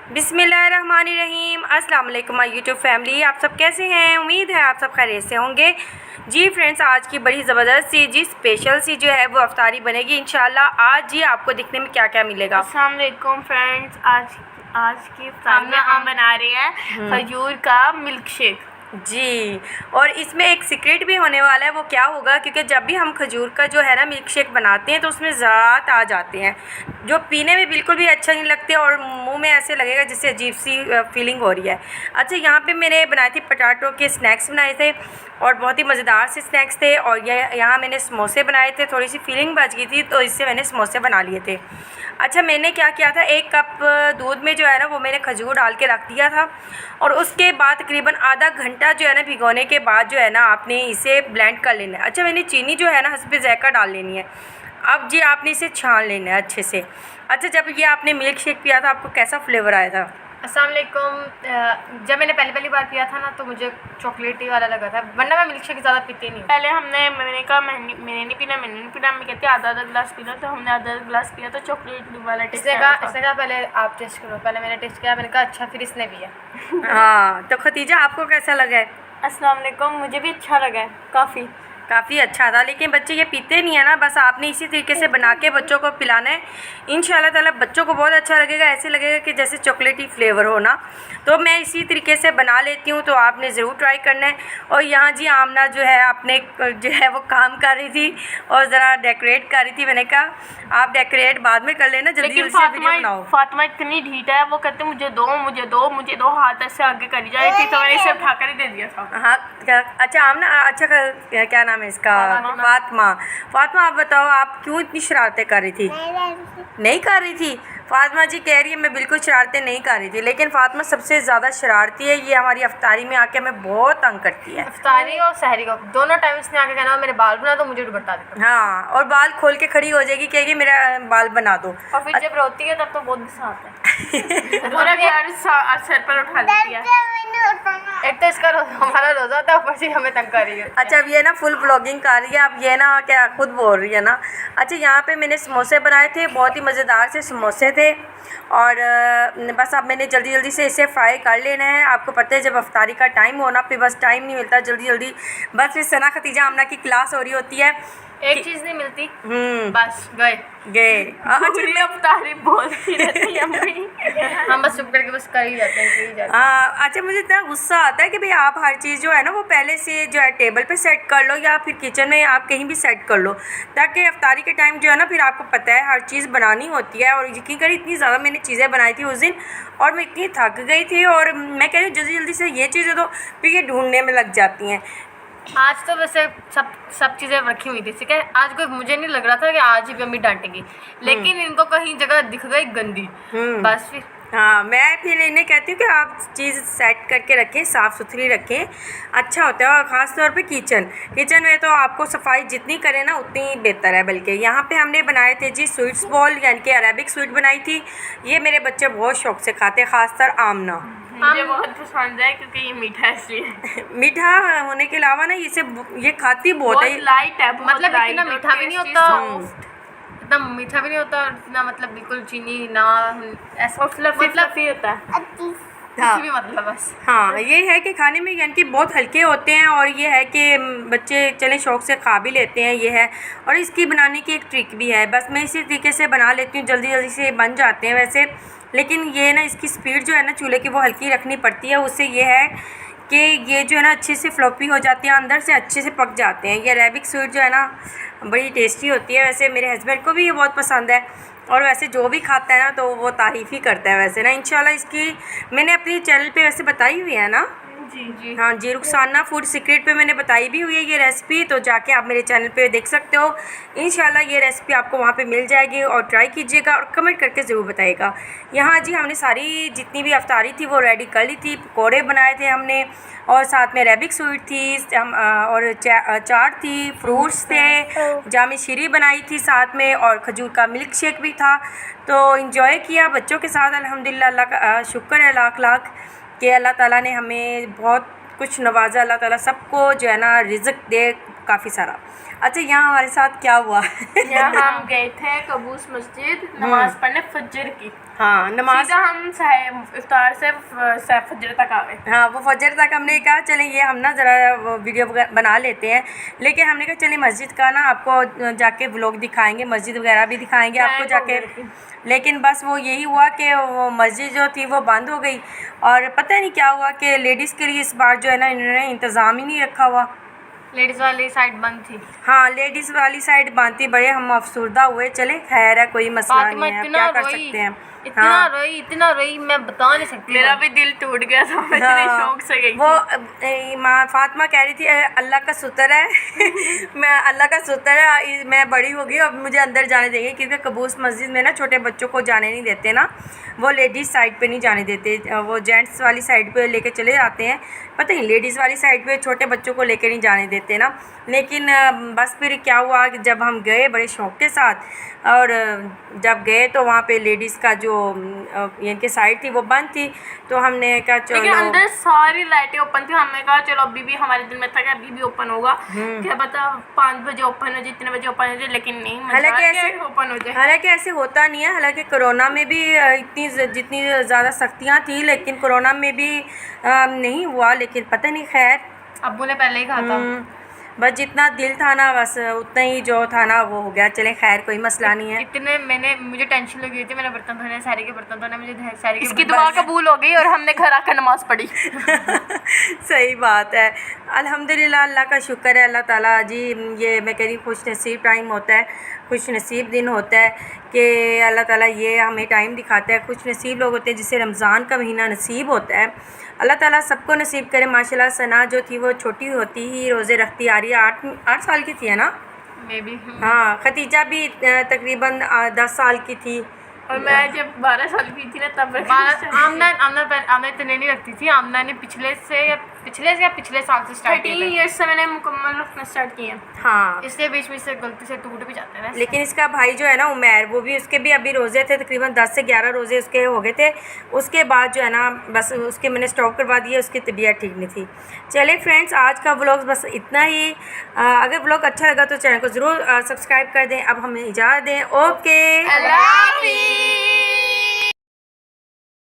बिस्मिल्लाहिर्रहमानिर्रहीम। अस्सलाम वालेकुम माय यूट्यूब फैमिली, आप सब कैसे हैं? उम्मीद है आप सब खैरियत से होंगे। जी फ्रेंड्स, आज की बड़ी ज़बरदस्त सी स्पेशल सी जो है वो अफ्तारी बनेगी इंशाल्लाह। आज जी आपको दिखने में क्या क्या मिलेगा। अस्सलाम वालेकुम फ्रेंड्स, आज की इफ्तारी में हम बना रहे हैं खजूर का मिल्क शेक। जी, और इसमें एक सीक्रेट भी होने वाला है। वो क्या होगा, क्योंकि जब भी हम खजूर का जो है ना मिल्क शेक बनाते हैं तो उसमें ज़रात आ जाते हैं जो पीने में बिल्कुल भी अच्छा नहीं लगते और मुंह में ऐसे लगेगा जैसे अजीब सी फीलिंग हो रही है। अच्छा, यहाँ पे मैंने बनाए थे पटाटो के स्नैक्स बनाए थे और बहुत ही मज़ेदार से स्नैक्स थे। और यहाँ मैंने समोसे बनाए थे, थोड़ी सी फीलिंग बच गई थी तो इससे मैंने समोसे बना लिए थे। अच्छा, मैंने क्या किया था, 1 कप दूध में जो है ना वो मैंने खजूर डाल के रख दिया था और उसके बाद तकरीबन आधा घंटा जो है ना भिगोने के बाद जो है ना आपने इसे ब्लेंड कर लेना है। अच्छा, मैंने चीनी जो है ना हस्बे ज़ायक़ा डाल लेनी है। अब जी आपने इसे छान लेना है अच्छे से। अच्छा, जब ये आपने मिल्क शेक पिया था आपको कैसा फ्लेवर आया था? अस्सलाम वालेकुम। जब मैंने पहली बार पिया था ना तो मुझे चॉकलेटी वाला लगा था, वरना मैं मिल्क शेक ज़्यादा पीती नहीं। पहले मैंने कहा मैंने नहीं पीना, मैं कहती आधा गिलास पीना, तो हमने आधा गिलास पिया तो चॉकलेट वाला टेस्ट। इसने कहा पहले आप टेस्ट करो। पहले मैंने टेस्ट किया, मैंने कहा अच्छा, फिर इसने पिया। हाँ, तो खतीजा आपको कैसा लगा है? अस्सलाम वालेकुम, मुझे भी अच्छा लगा है, काफ़ी अच्छा था, लेकिन बच्चे ये पीते नहीं है ना। बस आपने इसी तरीके से बना के बच्चों को पिलाना है। इंशाल्लाह ताला बच्चों को बहुत अच्छा लगेगा, ऐसे लगेगा कि जैसे चॉकलेटी फ्लेवर हो ना। तो मैं इसी तरीके से बना लेती हूँ, तो आपने ज़रूर ट्राई करना है। और यहाँ जी आमना जो है अपने जो है वो काम कर रही थी और ज़रा डेकोरेट कर रही थी। मैंने कहा आप डेकोरेट बाद में कर लेना, जल्दी जल्दी से वीडियो बनाओ। फातिमा इतनी ढीठ है, वो कहते मुझे दो हाथ ऐसे आगे करी जा रही थी तो मैंने इसे उठाकर ही दे दिया था। हाँ, अच्छा आमना, अच्छा क्या नाम है इसका? फातिमा, आप बताओ आप क्यों इतनी शरारतें कर रही थी? नहीं कर रही थी। फातिमा जी कह रही है मैं बिल्कुल शरारतें नहीं कर रही थी, लेकिन फातिमा सबसे ज़्यादा शरारती है। ये हमारी अफ्तारी में आके हमें बहुत तंग करती है। अफ्तारी और सहरी को दोनों टाइम इसने आके कहना मेरे बाल बना दो, मुझे दुपट्टा दे। हाँ, और बाल खोल के खड़ी हो जाएगी, कहेगी मेरा बाल बना दो। और फिर जब रोती है तब तो बहुत गुस्सा आता है। पूरा घर सर पर उठा लेती है। एक तो इसका हमारा रोज़ा था, ऊपर से हमें तंग कर रही है। अच्छा, अब ये ना फुल ब्लॉगिंग कर रही है, अब ये ना क्या खुद बोल रही है ना। अच्छा, यहाँ पे मैंने समोसे बनाए थे, बहुत ही मज़ेदार से समोसे थे। और बस अब मैंने जल्दी से इसे फ्राई कर लेना है। आपको पता है जब अफ्तारी का टाइम हो ना, फिर बस टाइम नहीं मिलता जल्दी। बस फिर सना खतीजा आमना की क्लास हो रही होती है, एक चीज़ नहीं मिलती, बस गए। अच्छा, अफ्तारी बोलती रहती है हम बस चुप करके बस कर ही जाते हैं। अच्छा, मुझे इतना गुस्सा आता है कि भाई आप हर चीज़ जो है ना वो पहले से जो है टेबल पे सेट कर लो या फिर किचन में आप कहीं भी सेट कर लो, ताकि अफ्तारी के टाइम जो है ना फिर आपको पता है हर चीज़ बनानी होती है। और यकीन करिए इतनी ज़्यादा मैंने चीज़ें बनाई थी उस दिन और मैं इतनी थक गई थी और मैं कह रही हूँ जल्दी से ये चीज़ें तो फिर ये ढूंढने में लग जाती हैं। आज तो वैसे सब चीज़ें रखी हुई थी, ठीक है। आज कोई मुझे नहीं लग रहा था कि आज ही मम्मी डांटेगी, लेकिन इनको कहीं जगह दिख गई गंदी, बस फिर। हाँ, मैं फिर इन्हें कहती हूँ कि आप चीज़ सेट करके रखें, साफ़ सुथरी रखें, अच्छा होता है। और ख़ास तौर पे किचन में तो आपको सफाई जितनी करें ना उतनी बेहतर है। बल्कि यहाँ पे हमने बनाए थे जी स्वीट्स बॉल, यानी कि अरेबिक स्वीट बनाई थी। ये मेरे बच्चे बहुत शौक़ से खाते हैं, ख़ासतर आमना। मुझे बहुत पसंद है क्योंकि ये मीठा है, इसलिए। मीठा होने के अलावा ना ये खाती बहुत है, लाइट है, मतलब इतना मीठा भी नहीं होता, इतना मीठा भी नहीं होता और इतना मतलब बिल्कुल चीनी ना, ऐसा फ्लफी होता है। हाँ, भी मतलब बस। हाँ, ये है कि खाने में यानी कि बहुत हल्के होते हैं और ये है कि बच्चे चले शौक़ से खा भी लेते हैं, ये है। और इसकी बनाने की एक ट्रिक भी है, बस मैं इसी तरीके से बना लेती हूँ, जल्दी से बन जाते हैं वैसे। लेकिन ये ना इसकी स्पीड जो है ना चूल्हे की वो हल्की रखनी पड़ती है। उससे ये है कि ये जो है ना अच्छे से फ्लॉपी हो जाती है, अंदर से अच्छे से पक जाते हैं। ये अरेबिक स्वीट जो है ना बड़ी टेस्टी होती है। वैसे मेरे हस्बैंड को भी ये बहुत पसंद है और वैसे जो भी खाता है ना तो वो तारीफ़ ही करता है वैसे ना। इंशाल्लाह इसकी मैंने अपने चैनल पे वैसे बताई हुई है ना। जी हाँ जी, रुखसाना फूड सीक्रेट पे मैंने बताई भी हुई है ये रेसिपी, तो जाके आप मेरे चैनल पे देख सकते हो। इंशाल्लाह ये रेसिपी आपको वहाँ पे मिल जाएगी और ट्राई कीजिएगा और कमेंट करके ज़रूर बताइएगा। यहाँ जी हमने सारी जितनी भी अफ्तारी थी वो रेडी कर ली थी। पकौड़े बनाए थे हमने और साथ में अरेबिक स्वीट थी और चाट थी, फ्रूट्स थे, जामी शीरी बनाई थी साथ में और खजूर का मिल्क शेक भी था। तो इंजॉय किया बच्चों के साथ। अल्हम्दुलिल्लाह, अल्लाह का शुक्र है लाख कि अल्लाह ताला ने हमें बहुत कुछ नवाजा। अल्लाह ताला सबको जो है ना रिज़्क़ दे, काफ़ी सारा। अच्छा, यहाँ हमारे साथ क्या हुआ? यहाँ हम गए थे कबूस मस्जिद नमाज पढ़ने फजर की। हाँ, नमाज सीधा हम इफ्तार से फजर तक आ गए। हाँ, वो फजर तक हमने कहा चले ये हम ना ज़रा वीडियो बना लेते हैं, लेकिन हमने कहा चलिए मस्जिद का ना आपको जाके व्लॉग दिखाएंगे, मस्जिद वगैरह भी दिखाएंगे आपको जाके। लेकिन बस वो यही हुआ कि वो मस्जिद जो थी वो बंद हो गई, और पता नहीं क्या हुआ कि लेडीज़ के लिए इस बार जो है ना इन्होंने इंतज़ाम ही नहीं रखा हुआ। लेडीज़ वाली साइड बंद थी। हाँ, लेडीज़ वाली साइड बंद थी। बड़े हम अफसुर्दा हुए। चले खैर है, कोई मसला नहीं है, क्या कर सकते हैं। इतना रोई मैं बता नहीं सकती। मेरा भी दिल टूट गया था, मैं इतने शौक से गई। वो माँ फातिमा कह रही थी अल्लाह का शुक्र है मैं अल्लाह का शुक्र है मैं बड़ी हो गई, अब मुझे अंदर जाने देंगे, क्योंकि कबूस मस्जिद में ना छोटे बच्चों को जाने नहीं देते ना, वो लेडीज़ साइड पे नहीं जाने देते, वो जेंट्स वाली साइड पे लेके चले जाते हैं। पता नहीं लेडीज़ वाली साइड पे छोटे बच्चों को लेके नहीं जाने देते ना। लेकिन बस फिर क्या हुआ कि जब हम गए बड़े शौक़ के साथ, और जब गए तो वहाँ पे लेडीज़ का जो इनके साइड थी वो बंद थी, तो हमने कहा चलो, लेकिन अंदर सारी लाइटें ओपन थी। हमने कहा चलो अभी भी हमारे दिल में था कि अभी भी ओपन होगा, क्या पता 5 बजे ओपन हो जाए, इतने बजे ओपन हो जाए, लेकिन नहीं, हालांकि ऐसे ओपन हो जाए। हालांकि ऐसे होता नहीं है। हालांकि कोरोना में भी जितनी ज़्यादा सख्तियाँ थी, लेकिन कोरोना में भी नहीं हुआ, लेकिन पता नहीं, खैर अब्बू ने पहले ही कहा था। बस जितना दिल था ना बस उतना ही जो था ना वो हो गया। चले खैर, कोई मसला नहीं है। इतने मुझे टेंशन लगी हुई थी, मैंने बर्तन धोने, सारी के बर्तन धोने, मुझे सारी इसकी दुआ कबूल हो गई और हमने घर आकर नमाज़ पढ़ी। सही बात है, अल्हम्दुलिल्लाह, अल्लाह का शुक्र है। अल्लाह ताला जी, ये मैं कह रही खुश नसीब टाइम होता है, खुश नसीब दिन होता है कि अल्लाह ताला ये हमें टाइम दिखाता है। खुश नसीब लोग होते हैं जिसे रमज़ान का महीना नसीब होता है। अल्लाह ताला सबको नसीब करे। माशाल्लाह सना जो थी वो छोटी होती ही रोज़े रखती आ रही है, 8 साल की थी, है ना? May be. हाँ, खतीजा भी तकरीबन 10 साल की थी, और मैं जब 12 साल की थी ना तब आमना इतने नहीं रखती थी। आमना ने पिछले साल से स्टार्ट किया। 13 ईयर्स से मैंने मुकम्मल रखना स्टार्ट किया। हाँ, इसलिए बीच में से गलती से टूट भी जाते हैं। लेकिन इसका भाई जो है ना उमैर, वो भी उसके भी अभी रोज़े थे, तकरीबन 10 से 11 रोज़े उसके हो गए थे। उसके बाद जो है ना बस उसके मैंने स्टॉप करवा दिया, उसकी तबीयत ठीक नहीं थी। चले फ्रेंड्स, आज का व्लॉग बस इतना ही। अगर व्लॉग अच्छा लगा तो चैनल को ज़रूर सब्सक्राइब कर दें। अब हमें इजाज़त दें। ओके, अल्लाह हाफ़िज़।